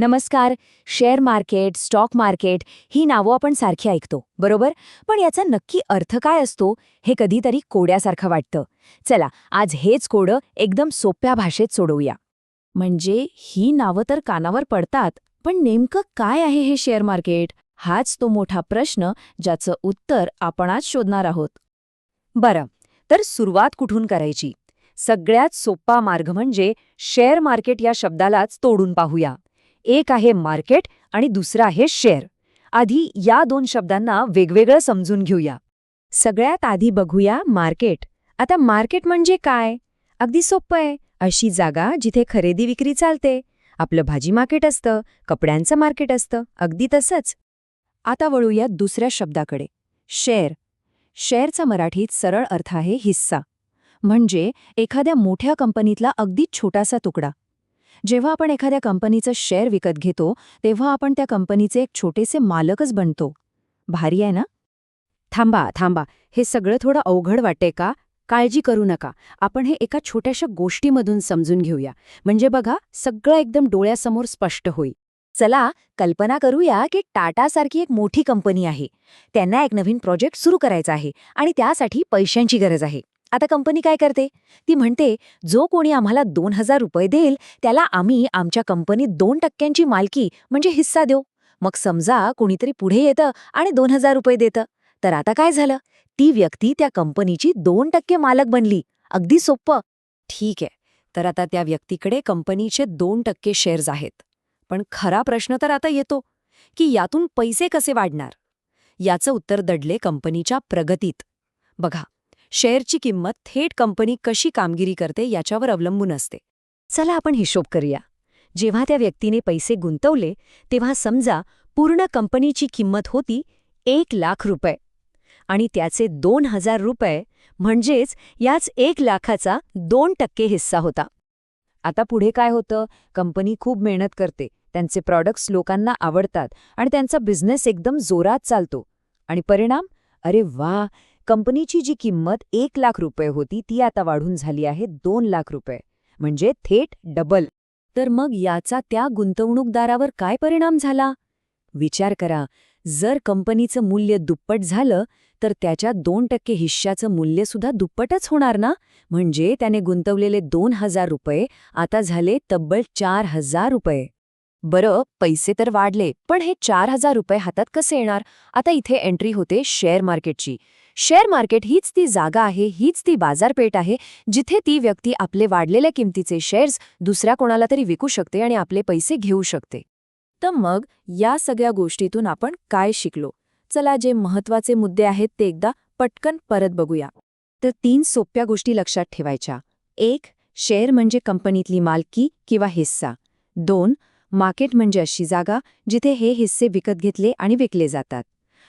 नमस्कार. Share market, stock market ही नावं आपण सारखी ऐकतो, बरोबर? पण याचा नक्की अर्थ काय असतो हे कधीतरी कोड्यासारखं वाटतं. चला, आज हेच कोडं एकदम सोप्या भाषेत सोडवूया. म्हणजे ही नावं तर कानावर पडतात, पण नेमकं काय आहे हे शेअर मार्केट? हाच तो मोठा प्रश्न ज्याचं उत्तर आपण आज शोधणार आहोत. बरं, तर सुरुवात कुठून करायची? सगळ्यात सोपा मार्ग म्हणजे शेअर मार्केट या शब्दालाच तोडून पाहूया. एक आहे मार्केट आणि दुसरा आहे शेअर. आधी या दोन शब्दांना वेगवेगळं समजून घेऊया. सगळ्यात आधी बघूया मार्केट. आता मार्केट म्हणजे काय? अगदी सोपं आहे. अशी जागा जिथे खरेदी विक्री चालते. आपलं भाजी मार्केट असतं, कपड्यांचं मार्केट असतं, अगदी तसंच. आता वळूया दुसऱ्या शब्दाकडे, शेअर. शेअरचा मराठीत सरळ अर्थ आहे हिस्सा. म्हणजे एखाद्या मोठ्या कंपनीतला अगदी छोटासा तुकडा. जेव्हा आपण एखाद्या कंपनीचं शेअर विकत घेतो तेव्हा आपण त्या कंपनीचे एक छोटेसे मालकच बनतो. भारी आहे ना? थांबा. हे सगळं थोडं अवघड वाटते का? काळजी करू नका. आपण हे एका छोट्याशा गोष्टीमधून समजून घेऊया. म्हणजे बघा, सगळं एकदम डोळ्यासमोर स्पष्ट होईल. चला, कल्पना करूया की टाटासारखी एक मोठी कंपनी आहे. त्यांना एक नवीन प्रोजेक्ट सुरू करायचा आहे आणि त्यासाठी पैशांची गरज आहे. आता कंपनी काय करते? ती म्हणते, जो कोणी आम्हाला ₹2000 देईल त्याला आम्ही आमच्या कंपनीत 2% मालकी म्हणजे हिस्सा देऊ. मग समजा कोणीतरी पुढे येतं आणि ₹2000 देतं. तर आता काय झालं? ती व्यक्ती त्या कंपनीची 2% मालक बनली. अगदी सोपं. ठीक आहे. तर आता त्या व्यक्तीकडे कंपनीचे 2% शेअर्स आहेत. पण खरा प्रश्न तर आता येतो की यातून पैसे कसे वाढणार? याचं उत्तर दडले कंपनीच्या प्रगतीत. बघा, शेअरची किंमत थेट कंपनी कशी कामगिरी करते याच्यावर अवलंबून असते. चला आपण हिशोब करूया. जेव्हा त्या व्यक्तीने पैसे गुंतवले तेव्हा समजा पूर्ण कंपनीची किंमत होती ₹1,00,000 आणि त्याचे ₹2,000 म्हणजेच याच 1,00,000चा 2% हिस्सा होता. आता पुढे काय होतं? कंपनी खूप मेहनत करते, त्यांचे प्रॉडक्ट्स लोकांना आवडतात आणि त्यांचा बिझनेस एकदम जोरात चालतो. आणि परिणाम? अरे वा! कंपनीची जी किंमत ₹1,00,000 होती ती आता वाढून झाली आहे ₹2,00,000. म्हणजे थेट डबल. तर मग याचा त्या गुंतवणूकदारावर काय परिणाम झाला? विचार करा, जर कंपनीचं मूल्य दुप्पट झालं तर त्याच्या 2% हिश्श्याचं मूल्यसुद्धा दुप्पटच होणार ना? म्हणजे त्याने गुंतवलेले ₹2,000 आता झाले तब्बल ₹4,000. बरं, पैसे तर वाढले, पण हे ₹4,000 हातात कसे येणार? आता इथे एंट्री होते शेअर मार्केटची. शेअर मार्केट हीच ती जागा आहे, हीच ती बाजारपेठ आहे, जिथे ती व्यक्ती आपले वाढलेल्या किमतीचे शेअर्स दुसऱ्या कोणाला तरी विकू शकते आणि आपले पैसे घेऊ शकते. तर मग या सगळ्या गोष्टीतून आपण काय शिकलो? चला, जे महत्वाचे मुद्दे आहेत ते एकदा पटकन परत बघूया. तर 3 सोप्या गोष्टी लक्षात ठेवायच्या. 1. शेअर म्हणजे कंपनीतली मालकी किंवा हिस्सा. 2. मार्केट म्हणजे अशी जागा जिथे हे हिस्से विकत घेतले आणि विकले जातात.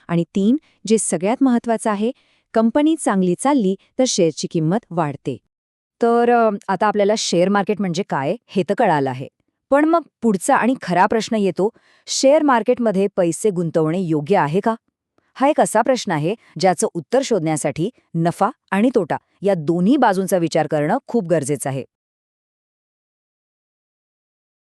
आणि 3. जे सगळ्यात महत्त्वाचं आहे, कंपनी चांगली चालली तर शेअरची किंमत वाढते. तर आता आपल्याला शेअर मार्केट म्हणजे काय हे तर कळालं आहे. पण मग पुढचा आणि खरा प्रश्न येतो, शेअर मार्केटमध्ये पैसे गुंतवणे योग्य आहे का? हा एक असा प्रश्न आहे ज्याचं उत्तर शोधण्यासाठी नफा आणि तोटा या दोन्ही बाजूंचा विचार करणं खूप गरजेचं आहे.